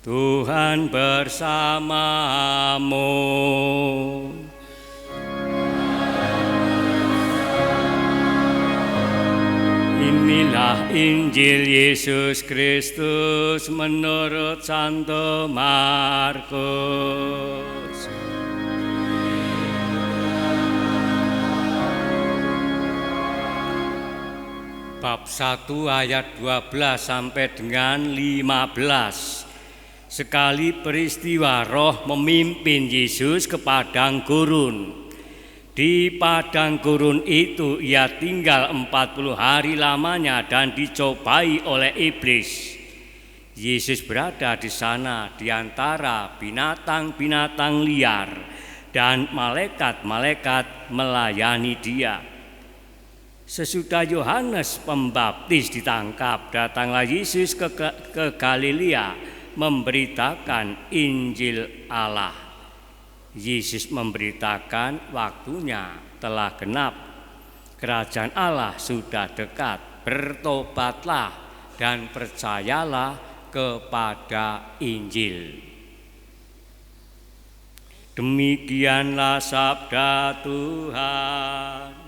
Tuhan bersamamu. Inilah Injil Yesus Kristus menurut Santo Markus. Bab 1 ayat 12 sampai dengan 15. Sekali peristiwa Roh memimpin Yesus ke padang gurun. Di padang gurun itu ia tinggal 40 hari lamanya dan dicobai oleh iblis. Yesus berada di sana di antara binatang-binatang liar dan malaikat-malaikat melayani dia. Sesudah Yohanes Pembaptis ditangkap, datanglah Yesus ke Galilea memberitakan Injil Allah. Yesus memberitakan waktunya telah genap, kerajaan Allah sudah dekat, bertobatlah dan percayalah kepada Injil. Demikianlah sabda Tuhan.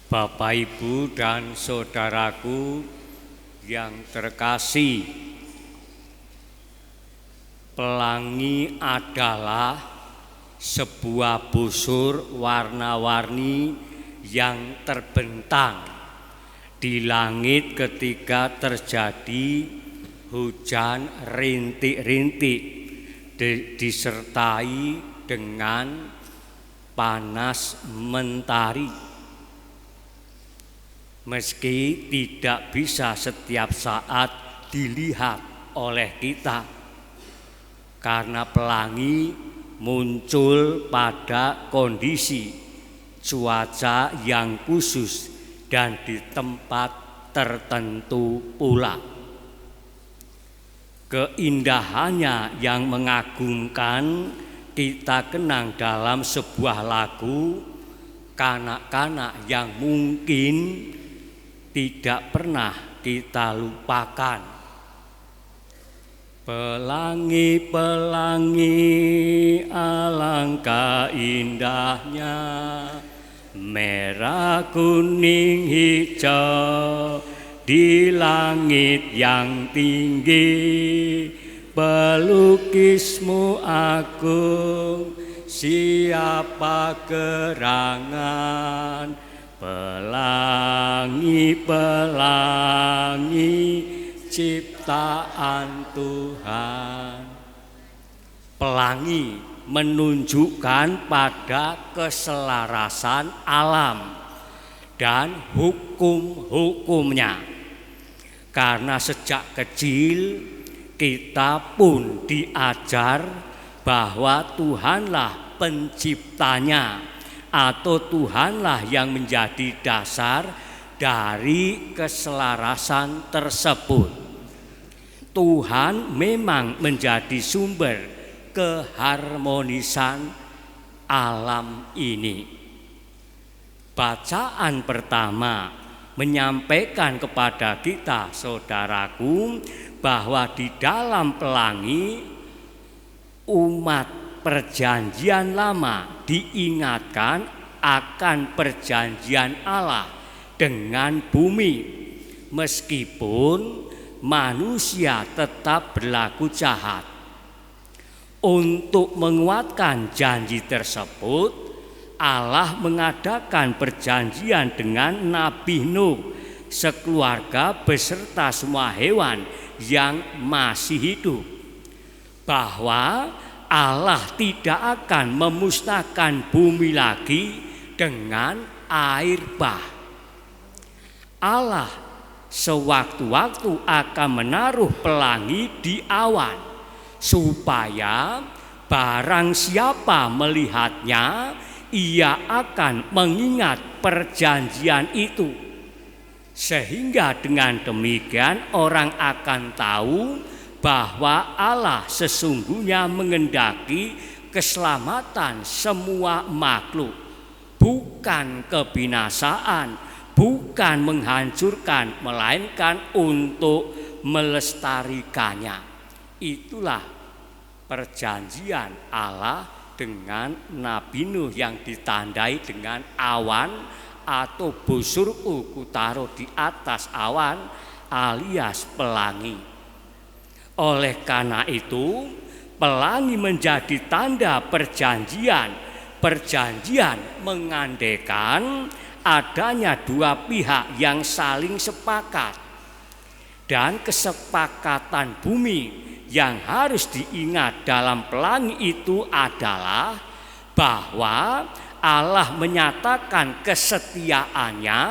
Bapak, Ibu, dan saudaraku yang terkasih, pelangi adalah sebuah busur warna-warni yang terbentang di langit ketika terjadi hujan rintik-rintik disertai dengan panas mentari. Meski tidak bisa setiap saat dilihat oleh kita, karena pelangi muncul pada kondisi cuaca yang khusus dan di tempat tertentu pula. Keindahannya yang mengagumkan kita kenang dalam sebuah lagu kanak-kanak yang mungkin tidak pernah kita lupakan. Pelangi-pelangi alangkah indahnya, merah kuning hijau di langit yang tinggi, pelukismu agung, siapa gerangan. Pelangi-pelangi ciptaan Tuhan. Pelangi menunjukkan pada keselarasan alam dan hukum-hukumnya. Karena sejak kecil kita pun diajar bahwa Tuhanlah penciptanya, atau Tuhanlah yang menjadi dasar dari keselarasan tersebut. Tuhan memang menjadi sumber keharmonisan alam ini. Bacaan pertama menyampaikan kepada kita, saudaraku, bahwa di dalam pelangi umat Perjanjian Lama diingatkan akan perjanjian Allah dengan bumi, meskipun manusia tetap berlaku jahat. Untuk menguatkan janji tersebut, Allah mengadakan perjanjian dengan Nabi Nuh, sekeluarga beserta semua hewan yang masih hidup, bahwa Allah tidak akan memusnahkan bumi lagi dengan air bah. Allah sewaktu-waktu akan menaruh pelangi di awan, supaya barang siapa melihatnya, ia akan mengingat perjanjian itu. Sehingga dengan demikian orang akan tahu bahwa Allah sesungguhnya mengendaki keselamatan semua makhluk, bukan kebinasaan, bukan menghancurkan, melainkan untuk melestarikannya. Itulah perjanjian Allah dengan Nabi Nuh yang ditandai dengan awan atau busurku kutaruh di atas awan alias pelangi. Oleh karena itu, pelangi menjadi tanda perjanjian. Perjanjian mengandaikan adanya dua pihak yang saling sepakat. Dan kesepakatan bumi yang harus diingat dalam pelangi itu adalah bahwa Allah menyatakan kesetiaannya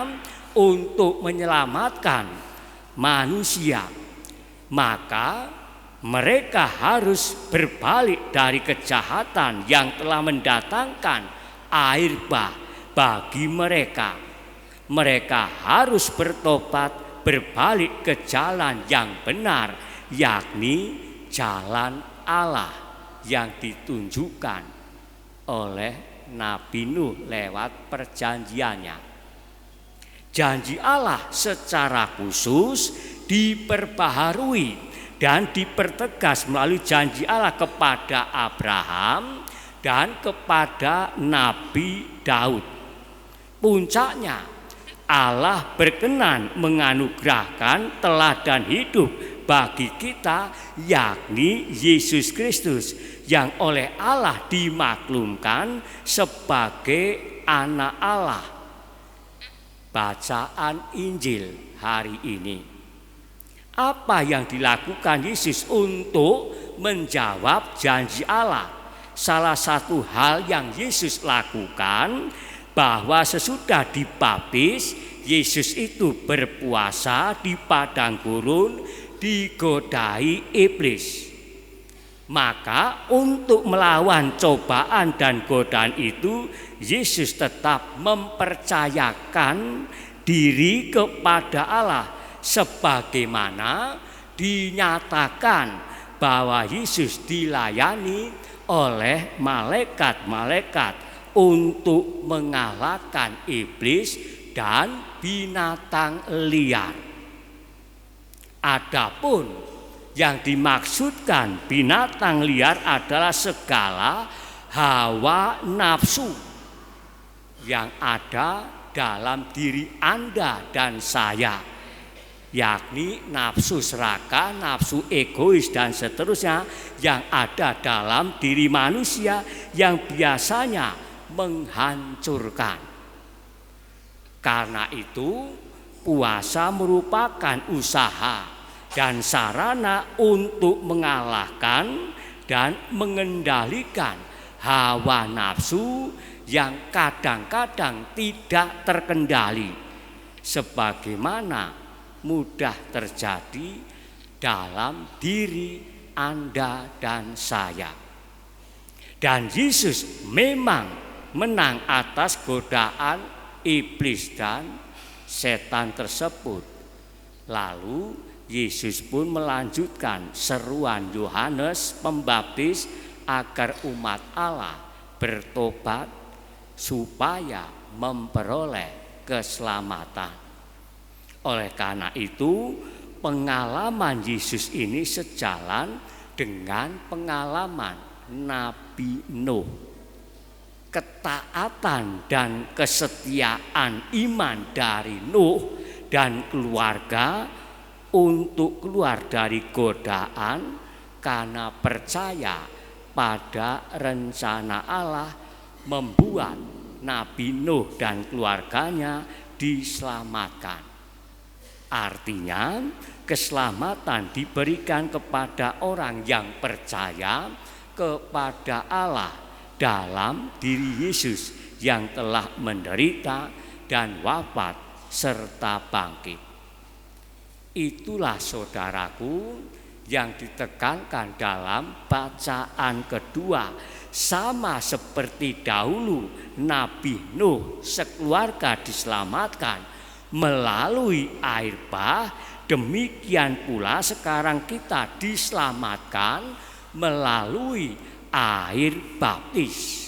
untuk menyelamatkan manusia. Maka mereka harus berbalik dari kejahatan yang telah mendatangkan air bah bagi mereka. Mereka harus bertobat, berbalik ke jalan yang benar, yakni jalan Allah yang ditunjukkan oleh Nabi Nuh lewat perjanjiannya. Janji Allah secara khusus diperbaharui dan dipertegas melalui janji Allah kepada Abraham dan kepada Nabi Daud. Puncaknya, Allah berkenan menganugerahkan teladan hidup bagi kita, yakni Yesus Kristus, yang oleh Allah dimaklumkan sebagai anak Allah. Bacaan Injil hari ini. Apa yang dilakukan Yesus untuk menjawab janji Allah? Salah satu hal yang Yesus lakukan bahwa sesudah dibaptis, Yesus itu berpuasa di padang gurun, digodai iblis. Maka untuk melawan cobaan dan godaan itu, Yesus tetap mempercayakan diri kepada Allah, sebagaimana dinyatakan bahwa Yesus dilayani oleh malaikat-malaikat untuk mengalahkan iblis dan binatang liar. Adapun yang dimaksudkan binatang liar adalah segala hawa nafsu yang ada dalam diri Anda dan saya, yakni nafsu serakah, nafsu egois dan seterusnya yang ada dalam diri manusia yang biasanya menghancurkan. Karena itu, puasa merupakan usaha dan sarana untuk mengalahkan dan mengendalikan hawa nafsu yang kadang-kadang tidak terkendali, sebagaimana mudah terjadi dalam diri Anda dan saya. Dan Yesus memang menang atas godaan iblis dan setan tersebut. Lalu Yesus pun melanjutkan seruan Yohanes Pembaptis agar umat Allah bertobat supaya memperoleh keselamatan. Oleh karena itu, pengalaman Yesus ini sejalan dengan pengalaman Nabi Nuh. Ketaatan dan kesetiaan iman dari Nuh dan keluarga untuk keluar dari godaan karena percaya pada rencana Allah membuat Nabi Nuh dan keluarganya diselamatkan. Artinya, keselamatan diberikan kepada orang yang percaya kepada Allah dalam diri Yesus yang telah menderita dan wafat serta bangkit. Itulah saudaraku yang ditekankan dalam bacaan kedua. Sama seperti dahulu Nabi Nuh sekeluarga diselamatkan melalui air bah demikian pula sekarang kita diselamatkan melalui air baptis.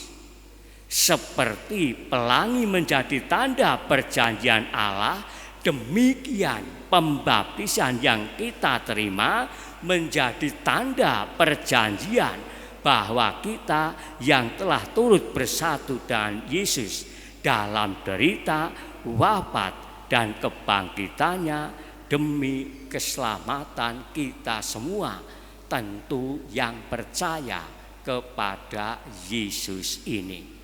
Seperti pelangi menjadi tanda perjanjian Allah, demikian pembaptisan yang kita terima menjadi tanda perjanjian bahwa kita yang telah turut bersatu dengan Yesus dalam derita, wafat, dan kebangkitannya demi keselamatan kita semua, tentu yang percaya kepada Yesus ini.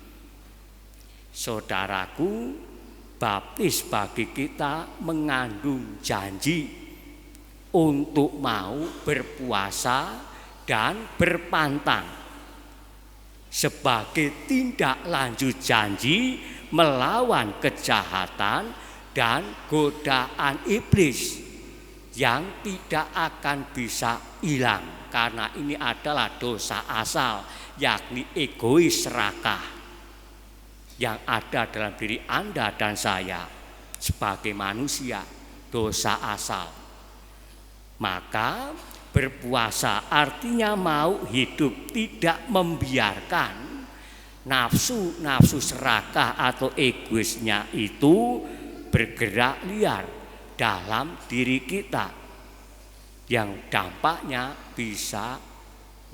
Saudaraku, baptis bagi kita mengandung janji untuk mau berpuasa dan berpantang sebagai tindak lanjut janji melawan kejahatan dan godaan iblis yang tidak akan bisa hilang, karena ini adalah dosa asal, yakni egois serakah yang ada dalam diri Anda dan saya sebagai manusia, dosa asal. Maka berpuasa artinya mau hidup tidak membiarkan nafsu serakah atau egoisnya itu bergerak liar dalam diri kita, yang dampaknya bisa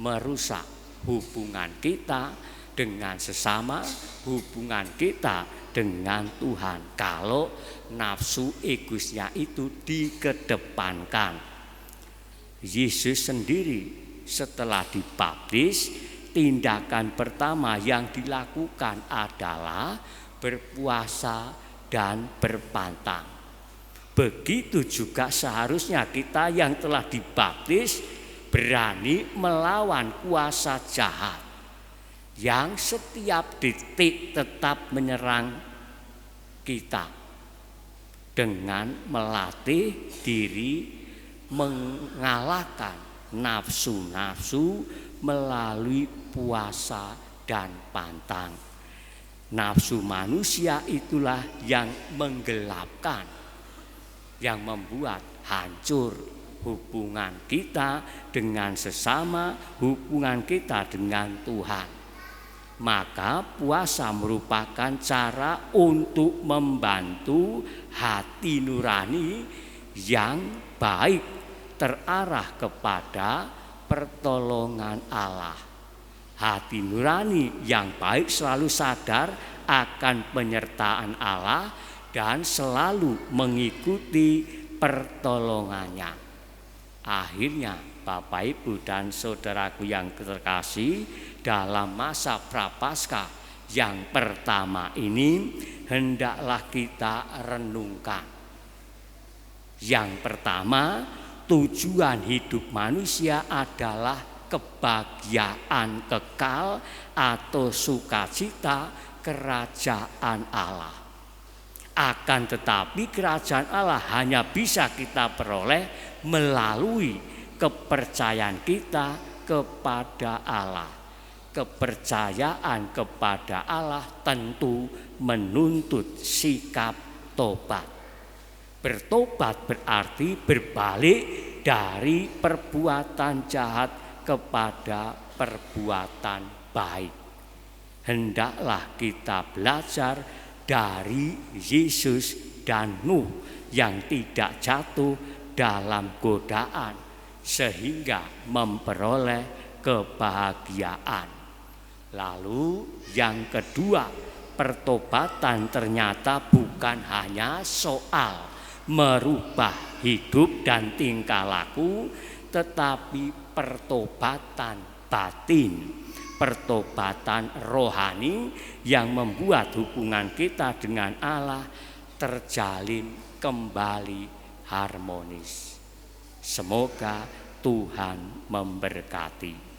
merusak hubungan kita dengan sesama, hubungan kita dengan Tuhan kalau nafsu egoisnya itu dikedepankan. Yesus sendiri setelah dibaptis, tindakan pertama yang dilakukan adalah berpuasa dan berpantang. Begitu juga seharusnya kita yang telah dibaptis berani melawan kuasa jahat yang setiap detik tetap menyerang kita dengan melatih diri mengalahkan nafsu-nafsu melalui puasa dan pantang. Nafsu manusia itulah yang menggelapkan, yang membuat hancur hubungan kita dengan sesama, hubungan kita dengan Tuhan. Maka puasa merupakan cara untuk membantu hati nurani yang baik terarah kepada pertolongan Allah. Hati nurani yang baik selalu sadar akan penyertaan Allah dan selalu mengikuti pertolongannya. Akhirnya Bapak, Ibu, dan saudaraku yang terkasih, dalam masa Prapaskah yang pertama ini hendaklah kita renungkan. Yang pertama, tujuan hidup manusia adalah kebahagiaan kekal atau sukacita kerajaan Allah. Akan tetapi kerajaan Allah hanya bisa kita peroleh melalui kepercayaan kita kepada Allah. Kepercayaan kepada Allah tentu menuntut sikap tobat. Bertobat berarti berbalik dari perbuatan jahat kepada perbuatan baik. Hendaklah kita belajar dari Yesus dan Nuh yang tidak jatuh dalam godaan sehingga memperoleh kebahagiaan. Lalu yang kedua, pertobatan ternyata bukan hanya soal merubah hidup dan tingkah laku, tetapi pertobatan batin, pertobatan rohani yang membuat hubungan kita dengan Allah terjalin kembali harmonis. Semoga Tuhan memberkati.